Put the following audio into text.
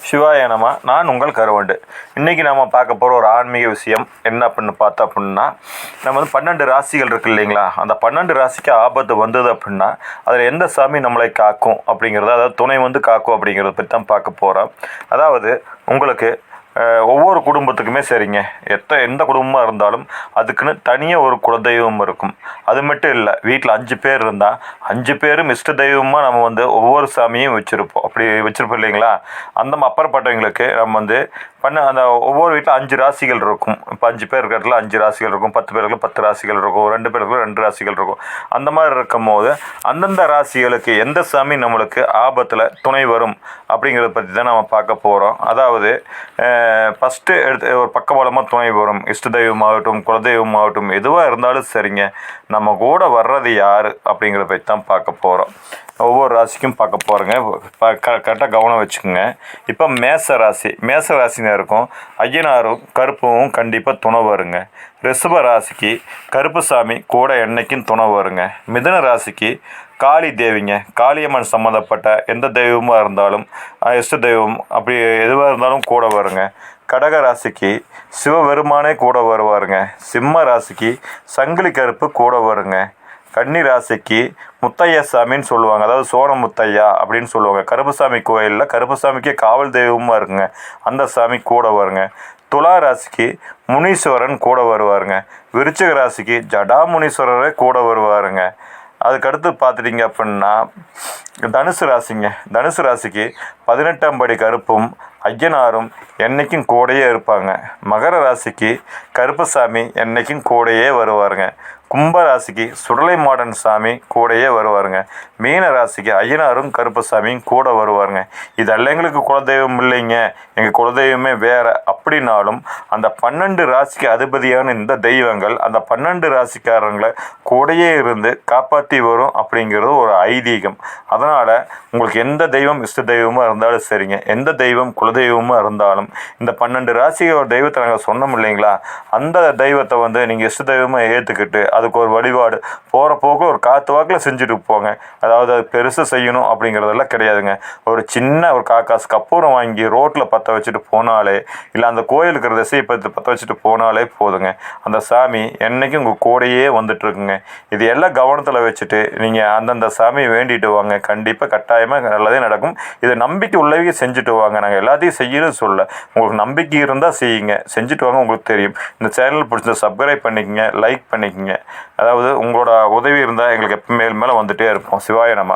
சிவாய நம. நான் உங்கள் கருவண்டு. இன்றைக்கி நம்ம பார்க்க போகிற ஒரு ஆன்மீக விஷயம் என்ன அப்படின்னு பார்த்தோம் அப்படின்னா, நம்ம வந்து 12 ராசிகள் இருக்குது இல்லைங்களா, அந்த 12 ராசிக்கு ஆபத்து வந்தது அப்படின்னா அதில் எந்த சாமி நம்மளை காக்கும் அப்படிங்கிறத, அதாவது துணை வந்து காக்கும் அப்படிங்கிறத பற்றி தான் பார்க்க போகிறோம். அதாவது உங்களுக்கு ஒவ்வொரு குடும்பத்துக்குமே சரிங்க, எந்த குடும்பமாக இருந்தாலும் அதுக்குன்னு தனியாக ஒரு குலதெய்வம் இருக்கும். அது மட்டும் இல்லை, வீட்டில் 5 பேர் இருந்தால் 5 பேரும் இஷ்ட தெய்வமாக நம்ம வந்து ஒவ்வொரு சாமியும் வச்சுருப்போம். அப்படி வச்சுருப்போம் இல்லைங்களா. அந்த அப்புறப்பட்டவங்களுக்கு நம்ம வந்து அந்த ஒவ்வொரு வீட்டில் 5 ராசிகள் இருக்கும். இப்போ 5 பேர் இருக்கிறதுல 5 ராசிகள் இருக்கும், 10 பேருக்கு 10 ராசிகள் இருக்கும், 2 பேருக்கு 2 ராசிகள் இருக்கும். அந்த மாதிரி இருக்கும் போது அந்தந்த ராசிகளுக்கு எந்த சாமி நம்மளுக்கு ஆபத்தில் துணை வரும் அப்படிங்கிறத பற்றி தான் நம்ம பார்க்க போகிறோம். அதாவது ஃபஸ்ட்டு எடுத்து ஒரு பக்கபலமாக துணை வரும், இஷ்ட தெய்வமாகட்டும் குலதெய்வமாகட்டும் எதுவாக இருந்தாலும் சரிங்க, நம்ம கூட வர்றது யார் அப்படிங்கிறத பற்றி தான் பார்க்க போகிறோம். ஒவ்வொரு ராசிக்கும் பார்க்க போகிறேங்க. கரெக்டாக கவனம் வச்சுக்கோங்க. இப்போ மேச ராசினா இருக்கும் ஐயனாரும் கருப்பும் கண்டிப்பாக துணை வருங்க. ரிஷப ராசிக்கு கருப்புசாமி கூட என்னைக்கும் துணை வருங்க. மிதுன ராசிக்கு காளி தேவிங்க, காளியம்மன் சம்மந்தப்பட்ட எந்த தெய்வமாக இருந்தாலும் இஷ்ட தெய்வம் அப்படி எதுவாக இருந்தாலும் கூட வருங்க. கடக ராசிக்கு சிவபெருமானே கூட வருவாருங்க. சிம்ம ராசிக்கு சங்கிலி கருப்பு கூட வருங்க. கன்னி ராசிக்கு முத்தையா சாமின்னு சொல்லுவாங்க, அதாவது சோன முத்தையா அப்படின்னு சொல்லுவாங்க. கருப்புசாமி கோயிலில் கருப்புசாமிக்கே காவல் தெய்வமாக இருக்குங்க, அந்த சாமி கூட வருங்க. துலா ராசிக்கு முனீஸ்வரன் கூட வருவாருங்க. விருச்சிக ராசிக்கு ஜடாமுனீஸ்வரரே கூட வருவாருங்க. அதுக்கடுத்து பார்த்துட்டிங்க அப்படின்னா தனுசு ராசிக்கு 18ஆம் படி கருப்பும் ஐயனாரும் என்றைக்கும் கூடையே இருப்பாங்க. மகர ராசிக்கு கருப்பசாமி என்றைக்கும் கூடையே வருவாருங்க. கும்பராசிக்கு சுடலை மாடன் சாமி கூடையே வருவாருங்க. மீன ராசிக்கு ஐயனாரும் கருப்பசாமியும் கூட வருவாருங்க. இதெல்லாம் எங்களுக்கு குலதெய்வம் இல்லைங்க, எங்கள் குலதெய்வமே வேறு அப்படின்னாலும் அந்த 12 ராசிக்கு அதிபதியான இந்த தெய்வங்கள் அந்த 12 ராசிக்காரங்களை கூடையே இருந்து காப்பாற்றி வரும் அப்படிங்கிறது ஒரு ஐதீகம். அதனால் உங்களுக்கு எந்த தெய்வம் இஷ்ட தெய்வமாக இருந்தாலும் சரிங்க, எந்த தெய்வம் குலதெய்வமாக இருந்தாலும் இந்த 12 ராசியோட தெய்வத்தை நாங்கள் சொன்னோம் இல்லைங்களா, அந்த தெய்வத்தை வந்து நீங்கள் இஷ்ட தெய்வமாக ஏற்றுக்கிட்டு அதுக்கு ஒரு வழிபாடு போகிற போக ஒரு காற்று வாக்கில் செஞ்சுட்டு போங்க. அதாவது அது பெருசாக செய்யணும் அப்படிங்கிறதெல்லாம் கிடையாதுங்க. ஒரு சின்ன ஒரு காக்காசு கற்பூரம் வாங்கி ரோட்டில் பற்ற வச்சுட்டு போனாலே, இல்லை அந்த கோயிலுக்கு இருக்கிற திசையை பற்ற வச்சுட்டு போனாலே போதுங்க, அந்த சாமி என்றைக்கும் உங்கள் கூடையே வந்துட்டுருக்குங்க. இது எல்லாம் கவனத்தில் வச்சுட்டு நீங்கள் அந்தந்த சாமியை வேண்டிட்டு வாங்க, கண்டிப்பாக கட்டாயமாக நல்லதே நடக்கும். இது நம்பிக்கை உள்ளவே செஞ்சுட்டு வாங்க. நாங்கள் எல்லாத்தையும் செய்யணும்னு சொல்ல, உங்களுக்கு நம்பிக்கை இருந்தால் செய்யுங்க, செஞ்சுட்டு வாங்க. உங்களுக்கு தெரியும். இந்த சேனல் பிடிச்சதை சப்ஸ்கிரைப் பண்ணிக்கங்க, லைக் பண்ணிக்கங்க. அதாவது உங்களோட உதவி இருந்தால் எங்களுக்கு எப்போ மேலே வந்துகிட்டே இருப்போம். சிவாய நம.